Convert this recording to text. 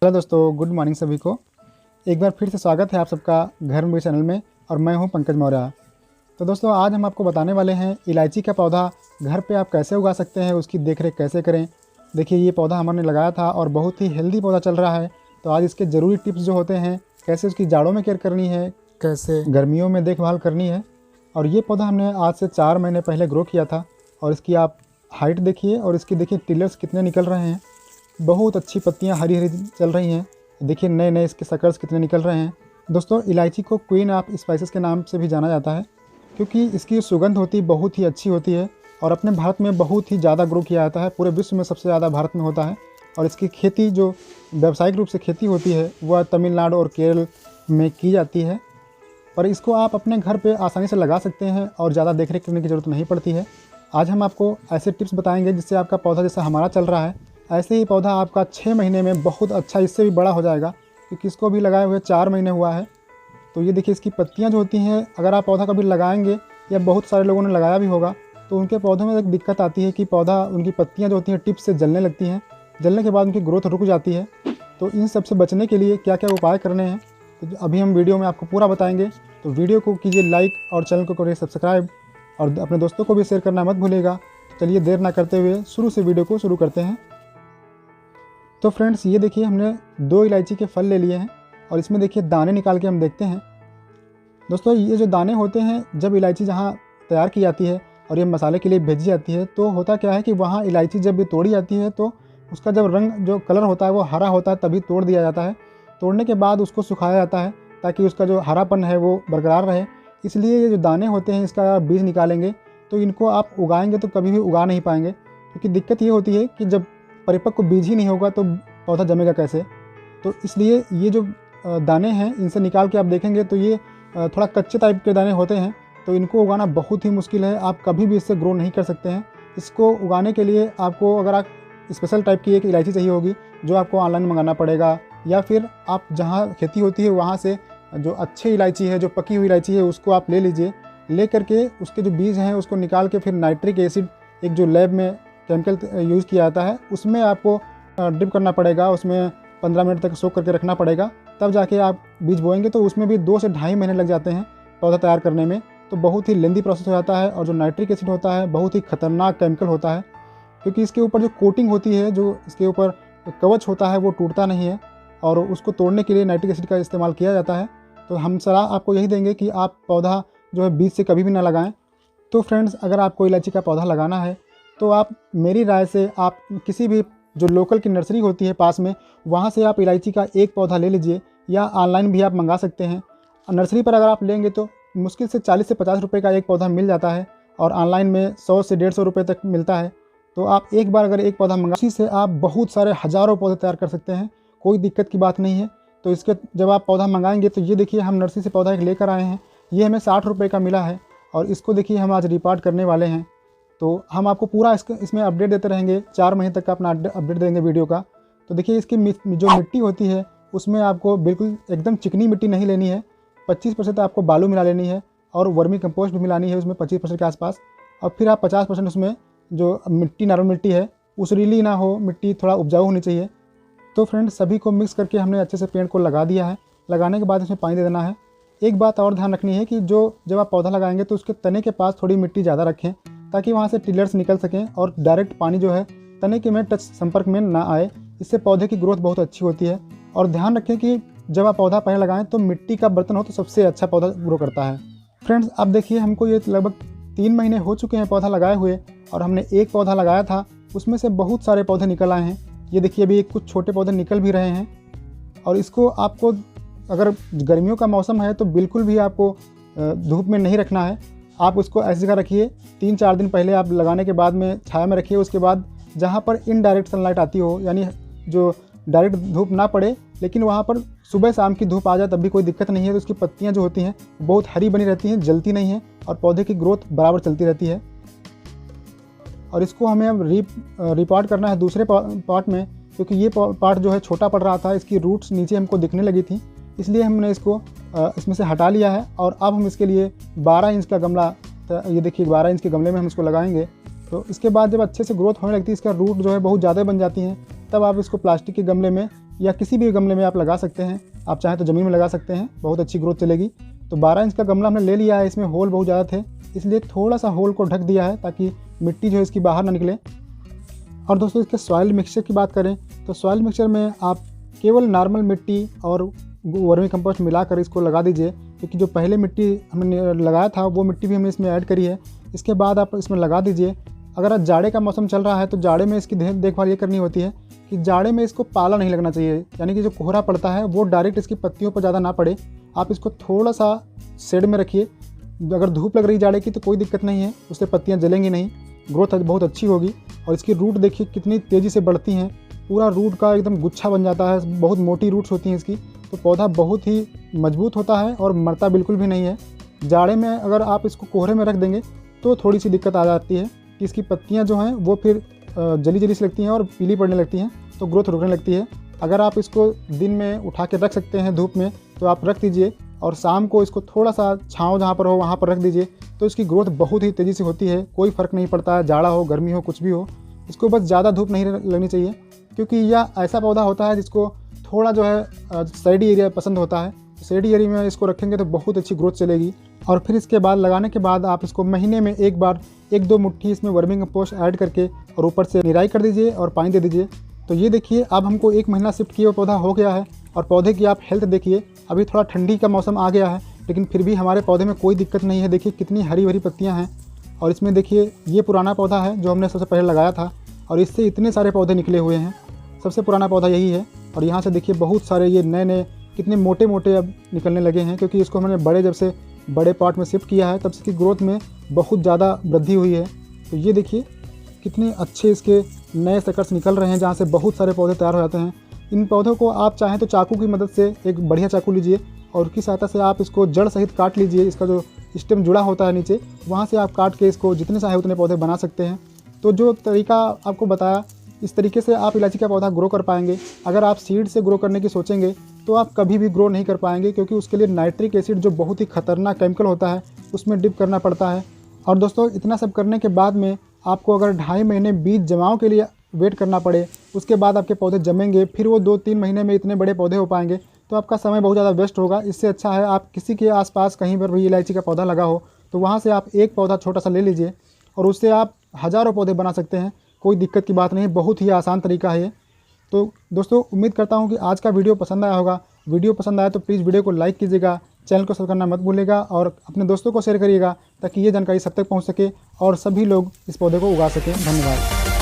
Hello दोस्तों, good morning सभी को। एक बार फिर से स्वागत है आप सबका घर में चैनल में और मैं हूं पंकज मौर्य। तो दोस्तों आज हम आपको बताने वाले हैं इलायची का पौधा घर पे आप कैसे उगा सकते हैं, उसकी देखरेख कैसे करें। देखिए ये पौधा हमने लगाया था और बहुत ही हेल्दी पौधा चल रहा है। तो आज इसके ज़रूरी टिप्स जो होते हैं, कैसे उसकी जाड़ों में केयर करनी है, कैसे गर्मियों में देखभाल करनी है। और ये पौधा हमने आज से 4 महीने पहले ग्रो किया था और इसकी आप हाइट देखिए और इसकी देखिए टिलर्स कितने निकल रहे हैं। बहुत अच्छी पत्तियां हरी हरी चल रही हैं। देखिए नए नए इसके सकर्स कितने निकल रहे हैं। दोस्तों इलायची को क्वीन ऑफ स्पाइसेस के नाम से भी जाना जाता है क्योंकि इसकी सुगंध होती बहुत ही अच्छी होती है और अपने भारत में बहुत ही ज़्यादा ग्रो किया जाता है। पूरे विश्व में सबसे ज़्यादा भारत में होता है और इसकी खेती जो व्यावसायिक रूप से खेती होती है वह तमिलनाडु और केरल में की जाती है। पर इसको आप अपने घर पर आसानी से लगा सकते हैं और ज़्यादा देखरेख करने की ज़रूरत नहीं पड़ती है। आज हम आपको ऐसे टिप्स बताएंगे जिससे आपका पौधा जैसा हमारा चल रहा है ऐसे ही पौधा आपका 6 महीने में बहुत अच्छा, इससे भी बड़ा हो जाएगा। क्योंकि इसको भी लगाए हुए 4 महीने हुआ है। तो ये देखिए इसकी पत्तियां जो होती हैं, अगर आप पौधा कभी लगाएंगे या बहुत सारे लोगों ने लगाया भी होगा तो उनके पौधों में एक दिक्कत आती है कि पौधा उनकी पत्तियां जो होती हैं टिप से जलने लगती हैं। जलने के बाद उनकी ग्रोथ रुक जाती है। तो इन सब से बचने के लिए क्या क्या उपाय करने हैं तो अभी हम वीडियो में आपको पूरा बताएँगे। तो वीडियो को कीजिए लाइक और चैनल को करिए सब्सक्राइब और अपने दोस्तों को भी शेयर करना मत भूलिएगा। चलिए देर ना करते हुए शुरू से वीडियो को शुरू करते हैं। तो फ्रेंड्स ये देखिए हमने 2 इलायची के फल ले लिए हैं और इसमें देखिए दाने निकाल के हम देखते हैं। दोस्तों ये जो दाने होते हैं, जब इलायची जहाँ तैयार की जाती है और ये मसाले के लिए भेजी जाती है तो होता क्या है कि वहाँ इलायची जब भी तोड़ी जाती है तो उसका जब रंग जो कलर होता है वो हरा होता है, तभी तोड़ दिया जाता है। तोड़ने के बाद उसको सुखाया जाता है ताकि उसका जो हरापन है वो बरकरार रहे। इसलिए ये जो दाने होते हैं इसका बीज निकालेंगे तो इनको आप उगाएंगे तो कभी भी उगा नहीं पाएंगे। क्योंकि दिक्कत ये होती है कि जब परिपक्व बीज ही नहीं होगा तो पौधा जमेगा कैसे। तो इसलिए ये जो दाने हैं इनसे निकाल के आप देखेंगे तो ये थोड़ा कच्चे टाइप के दाने होते हैं। तो इनको उगाना बहुत ही मुश्किल है, आप कभी भी इससे ग्रो नहीं कर सकते हैं। इसको उगाने के लिए आपको अगर आप स्पेशल टाइप की एक इलायची चाहिए होगी जो आपको ऑनलाइन मंगाना पड़ेगा, या फिर आप जहाँ खेती होती है वहाँ से जो अच्छी इलायची है, जो पकी हुई इलायची है उसको आप ले लीजिए। ले करके उसके जो बीज हैं उसको निकाल के फिर नाइट्रिक एसिड, एक जो लैब में केमिकल यूज़ किया जाता है, उसमें आपको डिप करना पड़ेगा। उसमें 15 मिनट तक सोख करके रखना पड़ेगा, तब जाके आप बीज बोएंगे। तो उसमें भी 2 से ढाई महीने लग जाते हैं पौधा तैयार करने में। तो बहुत ही लेंदी प्रोसेस हो जाता है। और जो नाइट्रिक एसिड होता है बहुत ही खतरनाक केमिकल होता है क्योंकि इसके ऊपर जो कोटिंग होती है, जो इसके ऊपर कवच होता है वो टूटता नहीं है और उसको तोड़ने के लिए नाइट्रिक एसिड का इस्तेमाल किया जाता है। तो हम सलाह आपको यही देंगे कि आप पौधा जो है बीज से कभी भी ना लगाएं। तो फ्रेंड्स अगर आपको इलायची का पौधा लगाना है तो आप मेरी राय से आप किसी भी जो लोकल की नर्सरी होती है पास में, वहाँ से आप इलायची का एक पौधा ले लीजिए, या ऑनलाइन भी आप मंगा सकते हैं। नर्सरी पर अगर आप लेंगे तो मुश्किल से 40 से 50 रुपये का एक पौधा मिल जाता है और ऑनलाइन में 100 से 150 रुपये तक मिलता है। तो आप एक बार अगर एक पौधा मंगा, उसी से आप बहुत सारे हज़ारों पौधे तैयार कर सकते हैं, कोई दिक्कत की बात नहीं है। तो इसके जब आप पौधा मंगाएंगे तो ये देखिए हम नर्सरी से पौधा एक लेकर आए हैं, ये हमें 60 रुपये का मिला है और इसको देखिए हम आज रिपार्ट करने वाले हैं। तो हम आपको पूरा इसमें अपडेट देते रहेंगे, 4 महीने तक का अपना अपडेट देंगे वीडियो का। तो देखिए इसकी जो मिट्टी होती है उसमें आपको बिल्कुल एकदम चिकनी मिट्टी नहीं लेनी है, 25% आपको बालू मिला लेनी है और वर्मी कंपोस्ट भी मिलानी है उसमें 25% के आसपास। और फिर आप 50% उसमें जो मिट्टी नॉर्मल मिट्टी है उसरीली ना हो, मिट्टी थोड़ा उपजाऊ होनी चाहिए। तो फ्रेंड्स सभी को मिक्स करके हमने अच्छे से पेड़ को लगा दिया है। लगाने के बाद इसमें पानी दे देना है। एक बात और ध्यान रखनी है कि जब आप पौधा लगाएंगे तो उसके तने के पास थोड़ी मिट्टी ज़्यादा रखें ताकि वहाँ से टिलर्स निकल सकें और डायरेक्ट पानी जो है तने के में टच संपर्क में ना आए। इससे पौधे की ग्रोथ बहुत अच्छी होती है। और ध्यान रखें कि जब आप पौधा पहले लगाएं तो मिट्टी का बर्तन हो तो सबसे अच्छा पौधा ग्रो करता है। फ्रेंड्स अब देखिए हमको ये लगभग 3 महीने हो चुके हैं पौधा लगाए हुए और हमने एक पौधा लगाया था, उसमें से बहुत सारे पौधे निकल आए हैं। ये देखिए अभी कुछ छोटे पौधे निकल भी रहे हैं। और इसको आपको अगर गर्मियों का मौसम है तो बिल्कुल भी आपको धूप में नहीं रखना है। आप उसको ऐसी जगह रखिए, 3-4 दिन पहले आप लगाने के बाद में छाया में रखिए। उसके बाद जहाँ पर इनडायरेक्ट सनलाइट आती हो, यानी जो डायरेक्ट धूप ना पड़े लेकिन वहाँ पर सुबह शाम की धूप आ जाए तब भी कोई दिक्कत नहीं है। तो उसकी पत्तियाँ जो होती हैं बहुत हरी बनी रहती हैं, जलती नहीं हैं और पौधे की ग्रोथ बराबर चलती रहती है। और इसको हमें अब रिपोर्ट करना है दूसरे पार्ट में, क्योंकि ये पार्ट जो है छोटा पड़ रहा था, इसकी रूट्स नीचे हमको दिखने लगी थी, इसलिए हमने इसको इसमें से हटा लिया है। और अब हम इसके लिए 12 इंच का गमला, ये देखिए 12 इंच के गमले में हम इसको लगाएंगे। तो इसके बाद जब अच्छे से ग्रोथ होने लगती है, इसका रूट जो है बहुत ज़्यादा बन जाती हैं, तब आप इसको प्लास्टिक के गमले में या किसी भी गमले में आप लगा सकते हैं। आप चाहें तो ज़मीन में लगा सकते हैं, बहुत अच्छी ग्रोथ चलेगी। तो 12 इंच का गमला हमने ले लिया है, इसमें होल बहुत ज़्यादा थे, इसलिए थोड़ा सा होल को ढक दिया है ताकि मिट्टी जो है इसकी बाहर ना निकले। और दोस्तों इसके सॉइल मिक्सचर की बात करें तो सॉइल मिक्सचर में आप केवल नॉर्मल मिट्टी और वर्मी कंपोस्ट मिलाकर इसको लगा दीजिए, क्योंकि जो पहले मिट्टी हमने लगाया था वो मिट्टी भी हमने इसमें ऐड करी है। इसके बाद आप इसमें लगा दीजिए। अगर आज जाड़े का मौसम चल रहा है तो जाड़े में इसकी देखभाल ये करनी होती है कि जाड़े में इसको पाला नहीं लगना चाहिए, यानी कि जो कोहरा पड़ता है वो डायरेक्ट इसकी पत्तियों पर ज़्यादा ना पड़े। आप इसको थोड़ा सा शेड में रखिए। अगर धूप लग रही जाड़े की तो कोई दिक्कत नहीं है, उससे पत्तियाँ जलेंगी नहीं, ग्रोथ बहुत अच्छी होगी। और इसकी रूट देखिए कितनी तेज़ी से बढ़ती हैं, पूरा रूट का एकदम गुच्छा बन जाता है, बहुत मोटी रूट्स होती हैं इसकी। तो पौधा बहुत ही मजबूत होता है और मरता बिल्कुल भी नहीं है। जाड़े में अगर आप इसको कोहरे में रख देंगे तो थोड़ी सी दिक्कत आ जाती है कि इसकी पत्तियां जो हैं वो फिर जली जली सी लगती हैं और पीली पड़ने लगती हैं, तो ग्रोथ रुकने लगती है। अगर आप इसको दिन में उठा के रख सकते हैं धूप में तो आप रख दीजिए, और शाम को इसको थोड़ा सा छाँव जहाँ पर हो वहाँ पर रख दीजिए, तो इसकी ग्रोथ बहुत ही तेज़ी से होती है। कोई फ़र्क नहीं पड़ता है, जाड़ा हो गर्मी हो कुछ भी हो, इसको बस ज़्यादा धूप नहीं लगनी चाहिए, क्योंकि यह ऐसा पौधा होता है जिसको थोड़ा जो है शेडी एरिया पसंद होता है। शेडी एरिया में इसको रखेंगे तो बहुत अच्छी ग्रोथ चलेगी। और फिर इसके बाद लगाने के बाद आप इसको महीने में एक बार 1-2 मुट्ठी इसमें वर्मी कंपोस्ट ऐड करके और ऊपर से निराई कर दीजिए और पानी दे दीजिए। तो ये देखिए अब हमको 1 महीना शिफ्ट किए हुए पौधा हो गया है। और पौधे की आप हेल्थ देखिए, अभी थोड़ा ठंडी का मौसम आ गया है लेकिन फिर भी हमारे पौधे में कोई दिक्कत नहीं है। देखिए कितनी हरी भरी पत्तियाँ हैं। और इसमें देखिए ये पुराना पौधा है जो हमने सबसे पहले लगाया था, और इससे इतने सारे पौधे निकले हुए हैं। सबसे पुराना पौधा यही है। और यहाँ से देखिए बहुत सारे ये नए नए कितने मोटे मोटे अब निकलने लगे हैं, क्योंकि इसको हमने जब से बड़े पॉट में शिफ्ट किया है तब से इसकी ग्रोथ में बहुत ज़्यादा वृद्धि हुई है। तो ये देखिए कितने अच्छे इसके नए सकर्स निकल रहे हैं, जहाँ से बहुत सारे पौधे तैयार हो जाते हैं। इन पौधों को आप चाहें तो चाकू की मदद से, एक बढ़िया चाकू लीजिए और उसकी सहायता से आप इसको जड़ सहित काट लीजिए। इसका जो स्टेम जुड़ा होता है नीचे, वहाँ से आप काट के इसको जितने चाहे उतने पौधे बना सकते हैं। तो जो तरीका आपको बताया, इस तरीके से आप इलायची का पौधा ग्रो कर पाएंगे। अगर आप सीड से ग्रो करने की सोचेंगे तो आप कभी भी ग्रो नहीं कर पाएंगे, क्योंकि उसके लिए नाइट्रिक एसिड जो बहुत ही खतरनाक केमिकल होता है उसमें डिप करना पड़ता है। और दोस्तों इतना सब करने के बाद में आपको अगर 2.5 महीने बीज जमाव के लिए वेट करना पड़े, उसके बाद आपके पौधे जमेंगे, फिर वो 2-3 महीने में इतने बड़े पौधे हो पाएंगे, तो आपका समय बहुत ज़्यादा वेस्ट होगा। इससे अच्छा है आप किसी के आसपास कहीं पर भी इलायची का पौधा लगा हो तो वहाँ से आप एक पौधा छोटा सा ले लीजिए और उससे आप हज़ारों पौधे बना सकते हैं। कोई दिक्कत की बात नहीं, बहुत ही आसान तरीका है ये। तो दोस्तों उम्मीद करता हूँ कि आज का वीडियो पसंद आया होगा। वीडियो पसंद आया तो प्लीज़ वीडियो को लाइक कीजिएगा, चैनल को सब्सक्राइब करना मत भूलिएगा और अपने दोस्तों को शेयर करिएगा ताकि ये जानकारी सब तक पहुँच सके और सभी लोग इस पौधे को उगा सकें। धन्यवाद।